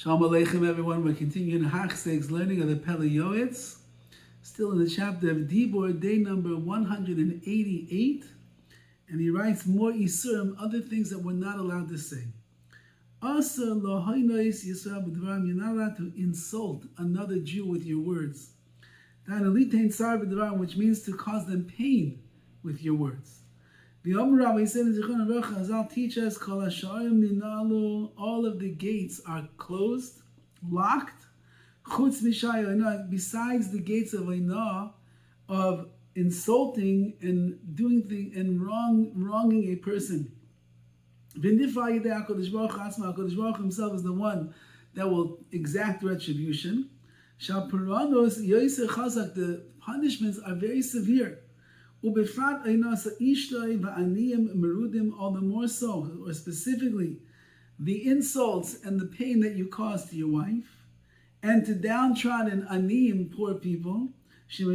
Shalom Aleichem, everyone. We're continuing Hachseg's learning of the Pele Yoetz. Still in the chapter of Dibor, day number 188. And he writes more Isurim, other things that we're not allowed to say. Asa lo hainois Yisrael b'dvarim, you're not allowed to insult another Jew with your words. Danalitein sar b'dvarim, which means to cause them pain with your words. The Rabbi said in Zichron Aruch, Azal teach us, Kol ha'sha'arim ninalu, all of the gates are closed, locked, chutz mishai oinah, besides the gates of oinah, of insulting and doing things and wronging a person. V'nifra yidei HaKadosh Baruch Hu atzma, HaKadosh Baruch Hu himself is the one that will exact retribution. Shal paranos yoser chazak, the punishments are very severe. Ubefrat einasa ishtoi va'aniyim merudim, all the more so, or specifically, the insults and the pain that you cause to your wife, and to downtrodden aniyim, poor people, since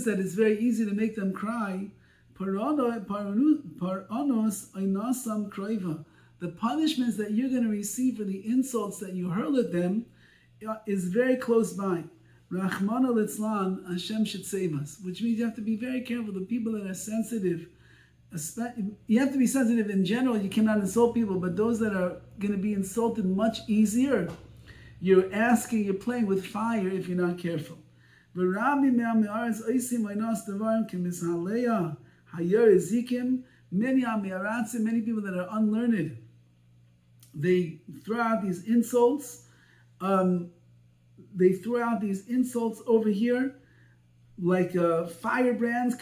that it's very easy to make them cry, paranos einasam kroiva, the punishments that you're going to receive for the insults that you hurl at them is very close by. Rachmana litzlan, Hashem should save us, which means you have to be very careful. The people that are sensitive, you have to be sensitive in general. You cannot insult people, but those that are going to be insulted much easier, you're playing with fire if you're not careful. Many people that are unlearned, they throw out these insults. They throw out these insults over here like firebrands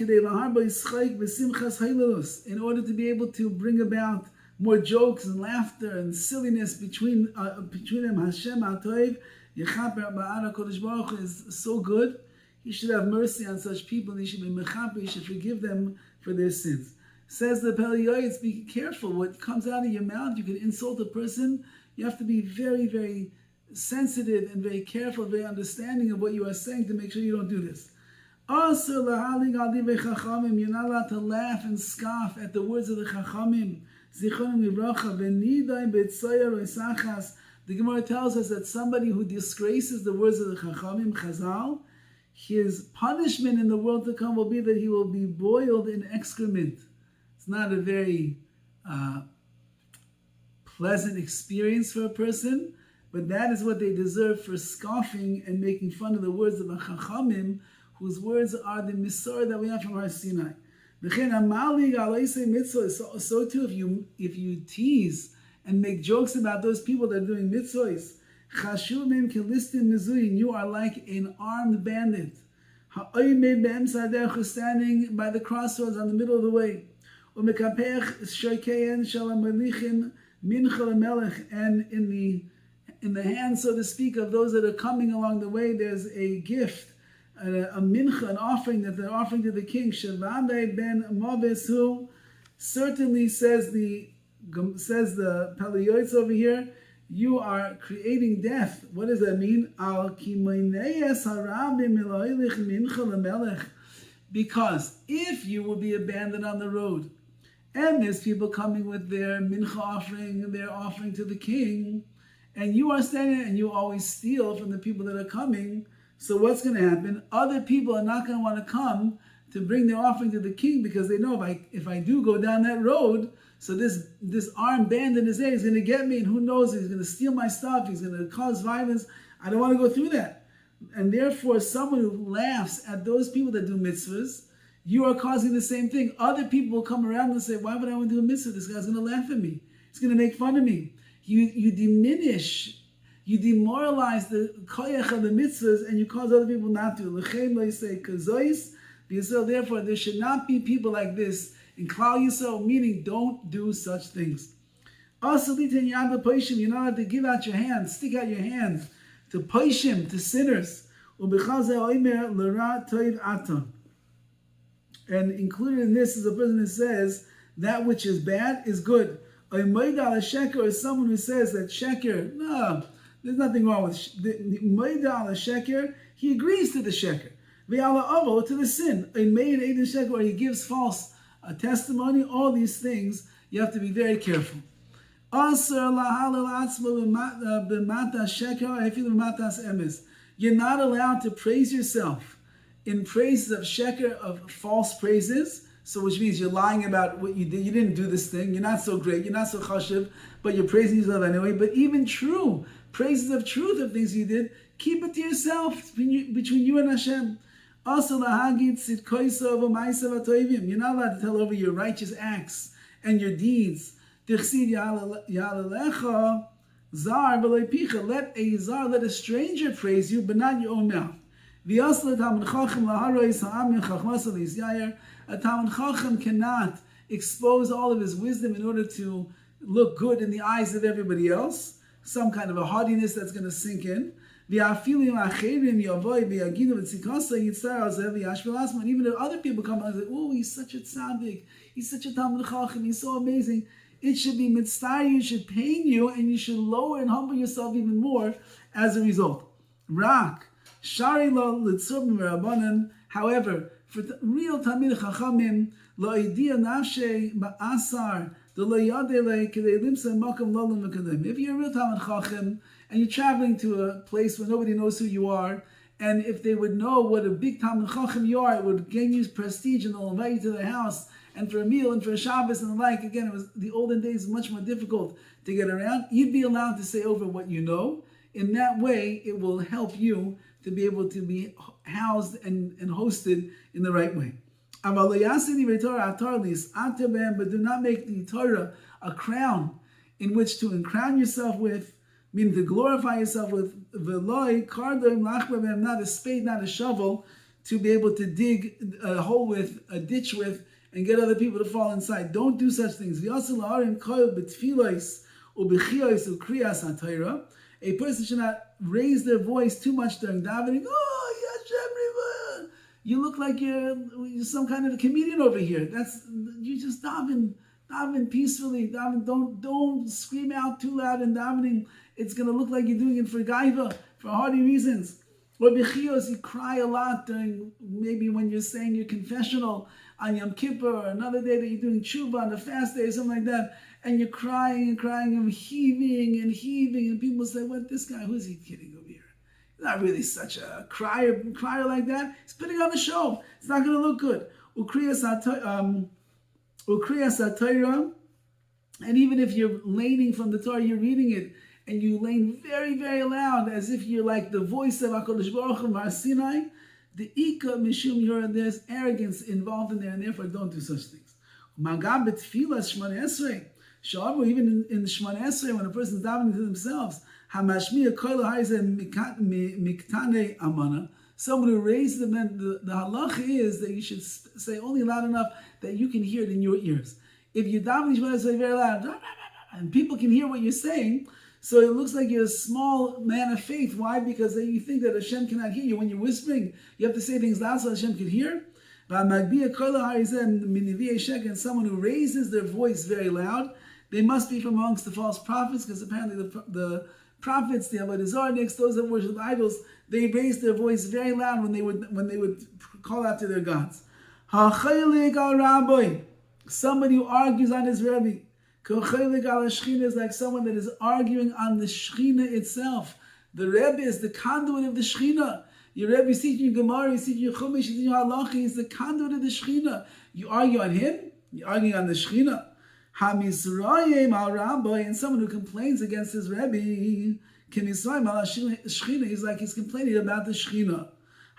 in order to be able to bring about more jokes and laughter and silliness between them. Hashem HaTov Yechaper Ba'ara Kodesh Baruch Hu is so good. He should have mercy on such people. He should be mechaper. He should forgive them for their sins. Says the Pele Yoetz, be careful what comes out of your mouth. You can insult a person. You have to be very, very sensitive and very careful, very understanding of what you are saying to make sure you don't do this. Also, you're not allowed to laugh and scoff at the words of the Chachamim. The Gemara tells us that somebody who disgraces the words of the Chachamim, Chazal, his punishment in the world to come will be that he will be boiled in excrement. It's not a very pleasant experience for a person, but that is what they deserve for scoffing and making fun of the words of the Chachamim, whose words are the Misor that we have from Har Sinai. So too, if you tease and make jokes about those people that are doing mitzvahs, you are like an armed bandit, standing by the crossroads on the middle of the way. And in the hands, so to speak, of those that are coming along the way, there's a gift, a mincha, an offering that they're offering to the king. Shavadai ben Mabes, who certainly says the Pele Yoetz over here, you are creating death. What does that mean? Because if you will be abandoned on the road, and there's people coming with their mincha offering, their offering to the king, and you are standing there and you always steal from the people that are coming, so what's going to happen? Other people are not going to want to come to bring their offering to the king because they know if I do go down that road, so this armed bandit is there, he's going to get me, and who knows, he's going to steal my stuff, he's going to cause violence. I don't want to go through that. And therefore, someone who laughs at those people that do mitzvahs, you are causing the same thing. Other people will come around and say, why would I want to do a mitzvah? This guy's going to laugh at me. He's going to make fun of me. You diminish, you demoralize the koyach of the mitzvahs, and you cause other people not to. Therefore, there should not be people like this in Klal Yisrael, meaning don't do such things. Also, you're not allowed to give out your hands, stick out your hands to poishim, to sinners. And included in this is a person who says that which is bad is good. A moida sheker is someone who says that sheker, no, there's nothing wrong with moida al sheker. He agrees to the sheker, ve'ala avo, to the sin. A meid eid sheker, or he gives false testimony. All these things you have to be very careful. You're not allowed to praise yourself in praises of sheker, of false praises. So which means you're lying about what you did. You didn't do this thing. You're not so great. You're not so chashiv, but you're praising yourself anyway. But even true praises of truth of things you did, keep it to yourself between you and Hashem. Also, you're not allowed to tell over your righteous acts and your deeds. Let a stranger praise you, but not your own mouth. A Talmid Chacham cannot expose all of his wisdom in order to look good in the eyes of everybody else. Some kind of a haughtiness that's going to sink in. And even if other people come and say, "Oh, he's such a tzaddik, he's such a Talmid Chacham, he's so amazing," it should be mitzvah, you should pain you, and you should lower and humble yourself even more as a result. However, for real Talmid Chachamim, if you're a real Talmid Chacham and you're traveling to a place where nobody knows who you are, and if they would know what a big Talmid Chacham you are, it would gain you prestige, and they'll invite you to their house and for a meal and for a Shabbos and the like. Again, it was the olden days, much more difficult to get around. You'd be allowed to say over what you know. In that way, it will help you to be able to be housed and hosted in the right way. But do not make the Torah a crown in which to crown yourself with, meaning to glorify yourself with, not a spade, not a shovel, to be able to dig a hole with, a ditch with, and get other people to fall inside. Don't do such things. A person should not raise their voice too much during davening. Oh, Yashem, you look like you're some kind of a comedian over here. You just daven peacefully. Don't scream out too loud in davening. It's going to look like you're doing it for gaiva, for hardy reasons. Or b'chiyos, you cry a lot during, maybe when you're saying your confessional on Yom Kippur, or another day that you're doing tshuva on a fast day or something like that, and you're crying and crying and heaving, and people say, "What, this guy, who's he kidding over here? He's not really such a crier like that. He's putting on a show. It's not going to look good." Ukriyas HaTorah, and even if you're laning from the Torah, you're reading it, and you lane very, very loud, as if you're like the voice of HaKadosh Baruch Hu Har Sinai, the Ika Mishum, there's arrogance involved in there, and therefore don't do such things. Magab B'Tfilas Shmoneh Esrei, Shavu, even in the Shmoneh Esrei, when a person is davening to themselves, Hamashmiya Kol Ha'izeh Miktane Amana, someone who raises the halacha is that you should say only loud enough that you can hear it in your ears. If you daven Shmoneh Esrei very loud, and people can hear what you're saying, so it looks like you're a small man of faith. Why? Because you think that Hashem cannot hear you. When you're whispering, you have to say things loud so Hashem can hear. And someone who raises their voice very loud, they must be from amongst the false prophets, because apparently the prophets, the Avodah Zarniks, those that worship idols, they raised their voice very loud when they would call out to their gods. Somebody who argues on his Rabbi. Is like someone that is arguing on the Shechina itself. The Rebbe is the conduit of the Shechina. Your Rebbe is teaching you Gemara, he's teaching you Chumash, he's teaching you Halacha, he's the conduit of the Shechina. You argue on him, you're arguing on the Shechina. HaMizrayim al Rabbi, and someone who complains against his Rebbe, K'Mizrayim al Shechina, he's like he's complaining about the Shechina.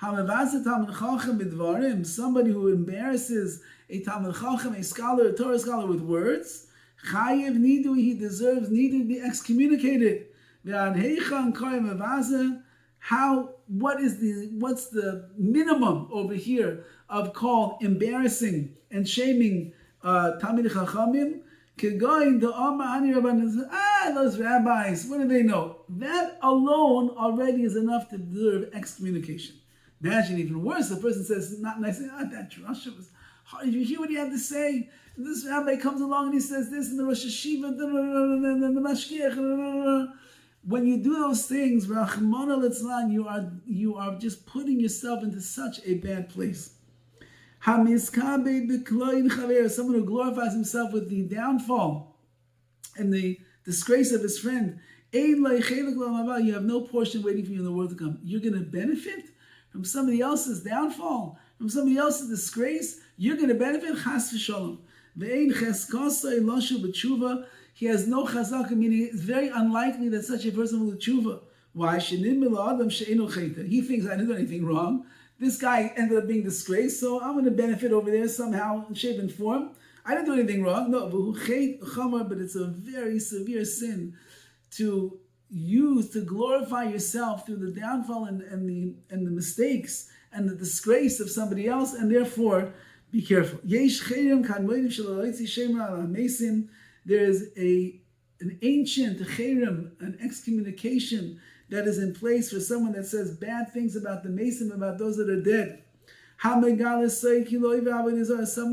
HaMevazet Talmid Chacham b'dvarim, somebody who embarrasses a Talmid Chacham, a scholar, a Torah scholar with words, Chayev Nidu, he deserves Nidu to be excommunicated. What's the minimum over here of called embarrassing and shaming Talmid Chachamim? Those rabbis, what do they know? That alone already is enough to deserve excommunication. Imagine even worse, the person says, not nice, that drasha was hard. Did you hear what he had to say? This rabbi comes along and he says this, and the Rosh Hashiva, and the Mashgiach. When you do those things, Rachmana litzlan, you are just putting yourself into such a bad place. Someone who glorifies himself with the downfall and the disgrace of his friend. You have no portion waiting for you in the world to come. You're going to benefit from somebody else's downfall, from somebody else's disgrace. You're going to benefit. Chas v'shalom. He has no chazaka, meaning it's very unlikely that such a person will do tshuva. Why? He thinks I didn't do anything wrong. This guy ended up being disgraced, so I'm going to benefit over there somehow, in shape and form. I didn't do anything wrong. No, but it's a very severe sin to use, to glorify yourself through the downfall and the mistakes and the disgrace of somebody else, and therefore be careful. There is an ancient cherem, an excommunication that is in place for someone that says bad things about the Mason, about those that are dead. Someone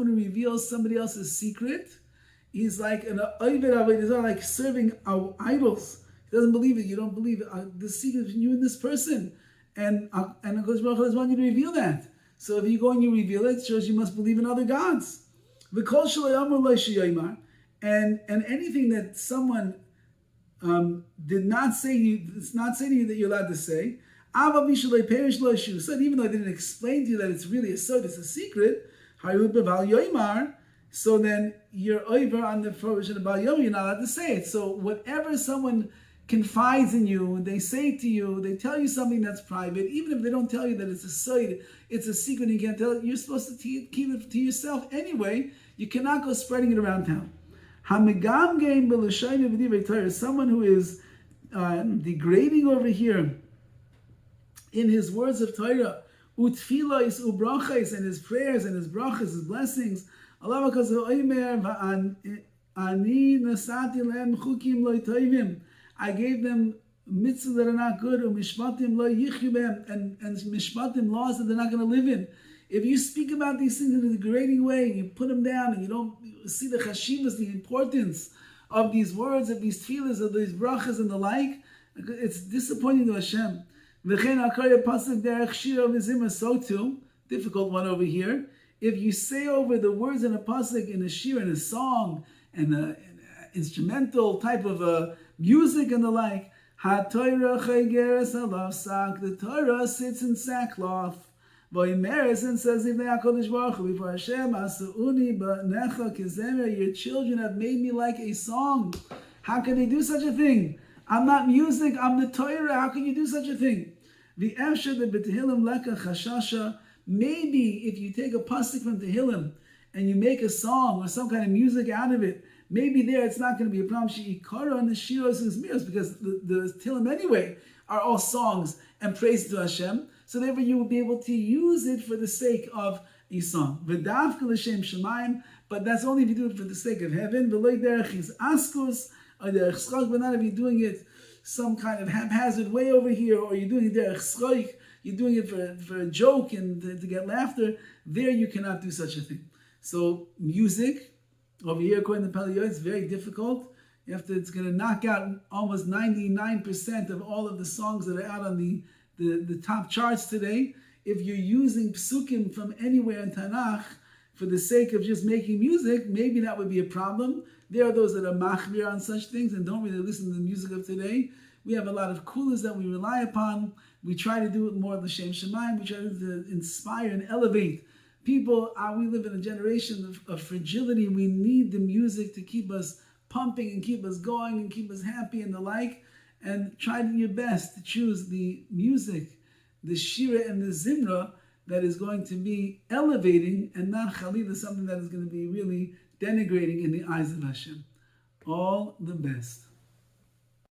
who reveals somebody else's secret. He's like an Oived Avodah, like serving our idols. He doesn't believe it. You don't believe it. The secret between you and this person. And HaKadosh Baruch Hu doesn't want you to reveal that. So if you go and you reveal it, it shows you must believe in other gods. And anything that someone did not say to you, it's not saying to you that you're allowed to say. So even though I didn't explain to you that it's really it's a secret, so then you're over on the prohibition of Bal Yom, you're not allowed to say it. So whatever someone confides in you, they say to you, they tell you something that's private, even if they don't tell you that it's a side, it's a secret, and you can't tell it, you're supposed to keep it to yourself anyway. You cannot go spreading it around town. Someone who is degrading over here in his words of Torah, utfilos ubrachos, and his prayers and his brachas, his blessings. Allah I gave them mitzvahs that are not good, and mishpatim, laws that they're not going to live in. If you speak about these things in a degrading way, and you put them down, and you don't see the chashivas, the importance of these words, of these tefillas, of these brachas and the like, it's disappointing to Hashem. So too, difficult one over here. If you say over the words in a pasuk, in a shir, in a song, and an instrumental type of music and the like, the Torah sits in sackcloth. And says, before Hashem, your children have made me like a song. How can they do such a thing? I'm not music, I'm the Torah. How can you do such a thing? Maybe if you take a pasuk from Tehillim and you make a song or some kind of music out of it, maybe there it's not going to be a problem. She'ikara and the shiros and zmiros, because the Tehillim anyway are all songs and praise to Hashem. So therefore you will be able to use it for the sake of a song. V'davka l'shem shamayim, but that's only if you do it for the sake of heaven. V'loy derech is askus, or derech schok, but not if you're doing it some kind of haphazard way over here, or you're doing it derech schok, you're doing it for a joke and to get laughter. There you cannot do such a thing. So music, over here according to Pele Yoetz, it's very difficult. It's going to knock out almost 99% of all of the songs that are out on the top charts today. If you're using psukim from anywhere in Tanakh for the sake of just making music, maybe that would be a problem. There are those that are machmir on such things and don't really listen to the music of today. We have a lot of kulas that we rely upon. We try to do it more l'shem shamayim. We try to inspire and elevate people. We live in a generation of fragility. We need the music to keep us pumping and keep us going and keep us happy and the like. And try your best to choose the music, the shira and the zimra that is going to be elevating and not chalila, something that is going to be really denigrating in the eyes of Hashem. All the best.